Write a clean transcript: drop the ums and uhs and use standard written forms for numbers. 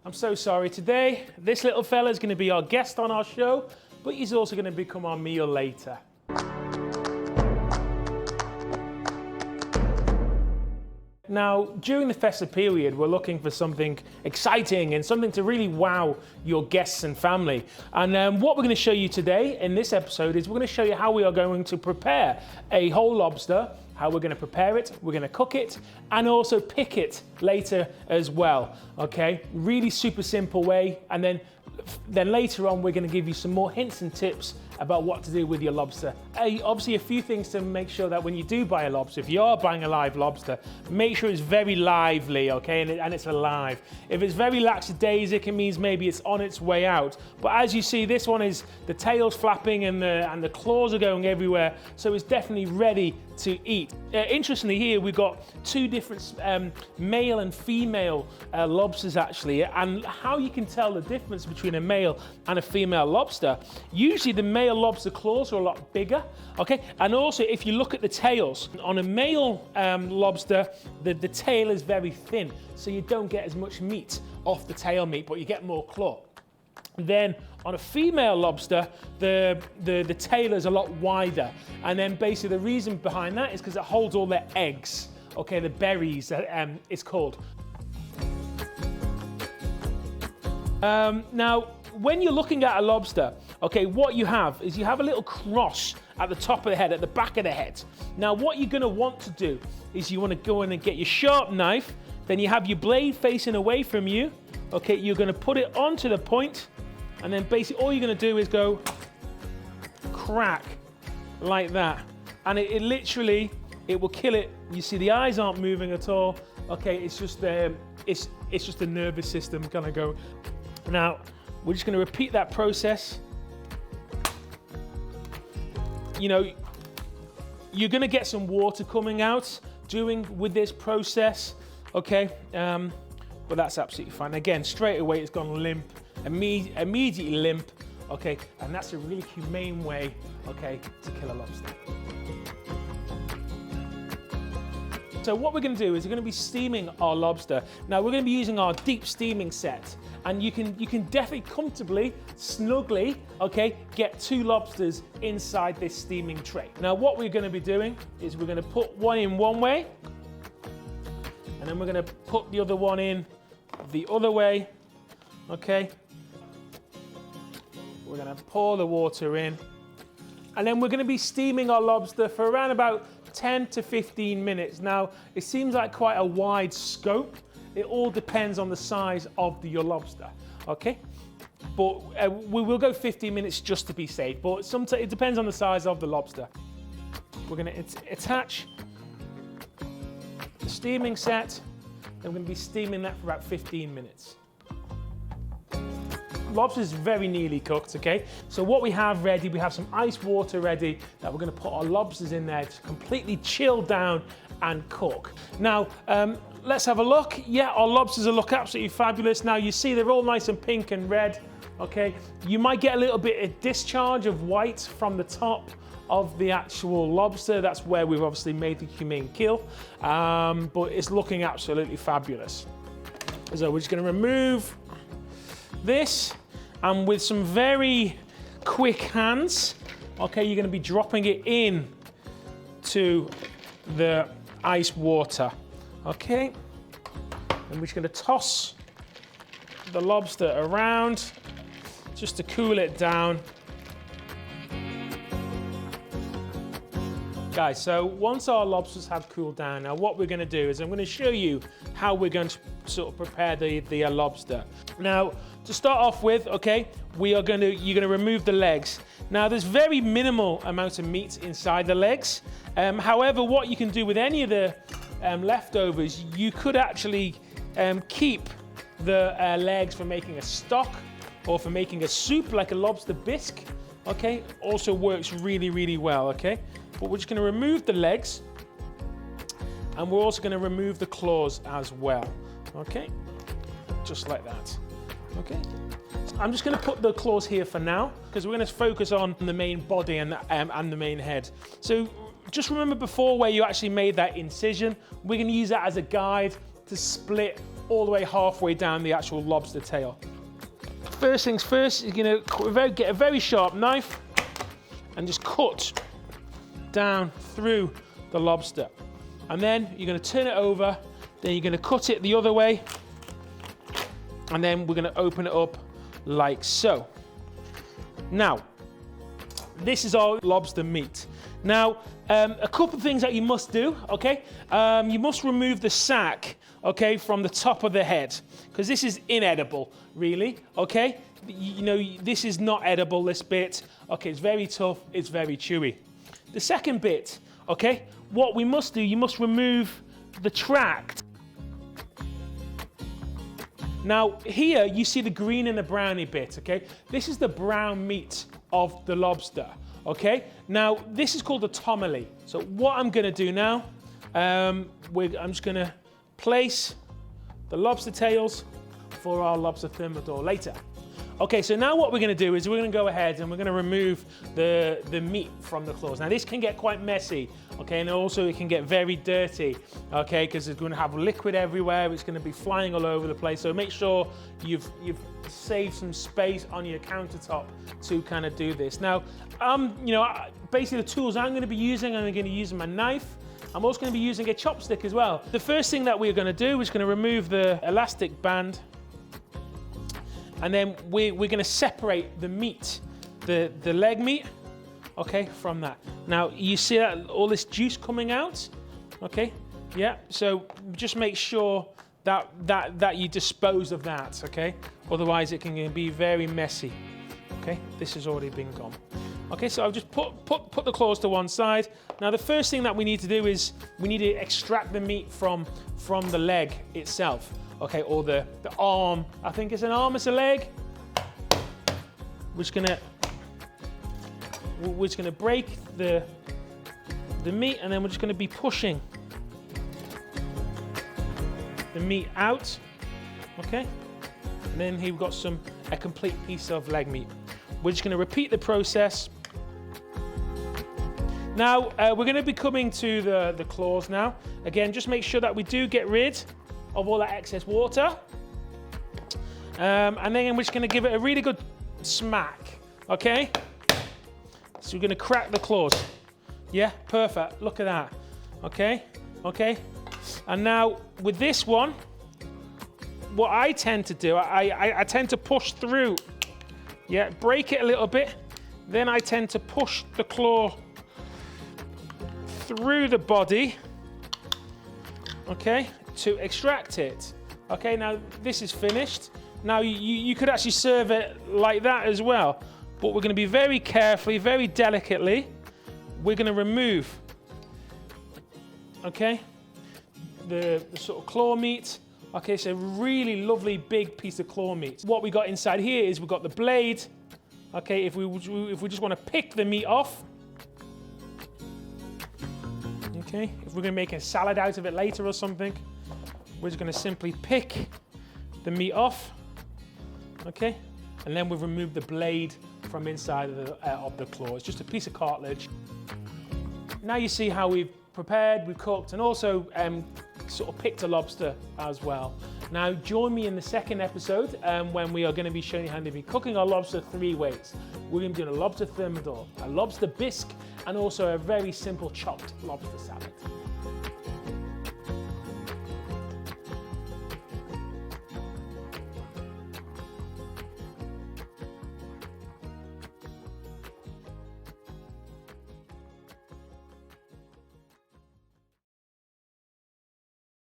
I'm so sorry. Today, this little fella is going to be our guest on our show, but he's also going to become our meal later. Now, during the festive period, we're looking for something exciting and something to really wow your guests and family. And what we're going to show you today in this episode is we're going to show you how we are going to prepare a whole lobster, how we're going to prepare it, we're going to cook it, and also pick it later as well. Okay, really super simple way. And then later on, we're going to give you some more hints and tips about what to do with your lobster. Obviously, a few things to make sure that when you do buy a lobster, if you are buying a live lobster, make sure it's very lively, okay, and it's alive. If it's very lackadaisic, it means maybe it's on its way out. But as you see, this one is the tail's flapping and the claws are going everywhere, so it's definitely ready to eat. Interestingly, here we've got two different male and female lobsters actually, and how you can tell the difference between a male and a female lobster. Usually the male lobster claws are a lot bigger, okay? And also if you look at the tails, on a male lobster, the tail is very thin, so you don't get as much meat off the tail meat, but you get more claw. Then on a female lobster, the tail is a lot wider. And then basically the reason behind that is because it holds all their eggs, okay, the berries, it's called. Now, when you're looking at a lobster, okay, what you have is you have a little cross at the top of the head, at the back of the head. Now, what you're gonna want to do is you wanna go in and get your sharp knife, then you have your blade facing away from you, okay, you're gonna put it onto the point, and then basically all you're gonna do is go crack like that. And it literally, it will kill it. You see the eyes aren't moving at all. Okay, it's just the nervous system gonna go. Now, we're just gonna repeat that process. You know, you're gonna get some water coming out with this process, okay? But that's absolutely fine. Again, straight away it's gone limp, immediately limp, okay? And that's a really humane way, okay, to kill a lobster. So what we're gonna do is we're gonna be steaming our lobster. Now we're gonna be using our deep steaming set, and you can definitely comfortably, snugly, okay, get 2 lobsters inside this steaming tray. Now what we're gonna be doing is we're gonna put one in one way, and then we're gonna put the other one in the other way, okay? We're gonna pour the water in, and then we're gonna be steaming our lobster for around about 10 to 15 minutes. Now, it seems like quite a wide scope. It all depends on the size of your lobster, okay? But we will go 15 minutes just to be safe, but sometimes it depends on the size of the lobster. We're gonna attach the steaming set, and we're gonna be steaming that for about 15 minutes. Lobster is very nearly cooked, okay? So what we have ready, we have some ice water ready that we're gonna put our lobsters in there to completely chill down and cook. Now, let's have a look. Yeah, our lobsters look absolutely fabulous. Now you see they're all nice and pink and red, okay? You might get a little bit of discharge of white from the top of the actual lobster. That's where we've obviously made the humane kill, but it's looking absolutely fabulous. So we're just gonna remove this, and with some very quick hands, okay, you're gonna be dropping it in to the ice water, okay? And we're just gonna toss the lobster around just to cool it down. Guys, so once our lobsters have cooled down, now what we're gonna do is I'm gonna show you how we're going to sort of prepare the lobster. Now, to start off with, okay, you're gonna remove the legs. Now, there's very minimal amount of meat inside the legs. However, what you can do with any of the leftovers, you could actually keep the legs for making a stock or for making a soup like a lobster bisque, okay? Also works really, really well, okay? But we're just gonna remove the legs, and we're also gonna remove the claws as well, okay? Just like that, okay? So I'm just gonna put the claws here for now, because we're gonna focus on the main body and the main head. So just remember before where you actually made that incision, we're gonna use that as a guide to split all the way halfway down the actual lobster tail. First things first, you're gonna get a very sharp knife and just cut down through the lobster. And then you're gonna turn it over, then you're gonna cut it the other way, and then we're gonna open it up like so. Now, this is our lobster meat. Now, a couple of things that you must do, okay? You must remove the sac, okay, from the top of the head, because this is inedible, really, okay? You know, this is not edible, this bit. Okay, it's very tough, it's very chewy. The second bit, okay, what we must do, you must remove the tract. Now, here you see the green and the browny bit, okay? This is the brown meat of the lobster, okay? Now, this is called the tomoli. So what I'm gonna do now, I'm just gonna place the lobster tails for our lobster thermidor later. Okay, so now what we're gonna do is we're gonna go ahead and we're gonna remove the meat from the claws. Now this can get quite messy, okay, and also it can get very dirty, okay, because it's gonna have liquid everywhere, it's gonna be flying all over the place, so make sure you've saved some space on your countertop to kind of do this. Now, you know, basically the tools I'm gonna be using, I'm gonna use my knife. I'm also gonna be using a chopstick as well. The first thing that we're gonna do is gonna remove the elastic band, and then we're going to separate the meat, the leg meat, okay, from that. Now, you see that all this juice coming out, okay? Yeah, so just make sure that you dispose of that, okay? Otherwise, it can be very messy, okay? This has already been gone. Okay, so I've just put the claws to one side. Now, the first thing that we need to do is we need to extract the meat from the leg itself. Okay, or the arm. I think it's an arm, it's a leg. We're just gonna break the meat, and then we're just gonna be pushing the meat out. Okay, and then here we've got a complete piece of leg meat. We're just gonna repeat the process. Now we're gonna be coming to the claws now. Again, just make sure that we do get rid of all that excess water. And then we're just gonna give it a really good smack, okay? So we're gonna crack the claws. Yeah, perfect, look at that. Okay, okay. And now with this one, what I tend to do, I tend to push through. Yeah, break it a little bit. Then I tend to push the claw through the body, okay, to extract it. Okay, now this is finished. Now you could actually serve it like that as well, but we're gonna be very carefully, very delicately, we're gonna remove, okay, the sort of claw meat. Okay, it's a really lovely big piece of claw meat. What we got inside here is we've got the blade. Okay, if we just wanna pick the meat off, okay, if we're gonna make a salad out of it later or something, we're just going to simply pick the meat off, okay, and then we've removed the blade from inside of the claw. It's just a piece of cartilage. Now you see how we've prepared, we've cooked, and also sort of picked a lobster as well. Now join me in the second episode when we are going to be showing you how to be cooking our lobster 3 ways. We're going to be doing a lobster thermidor, a lobster bisque, and also a very simple chopped lobster salad.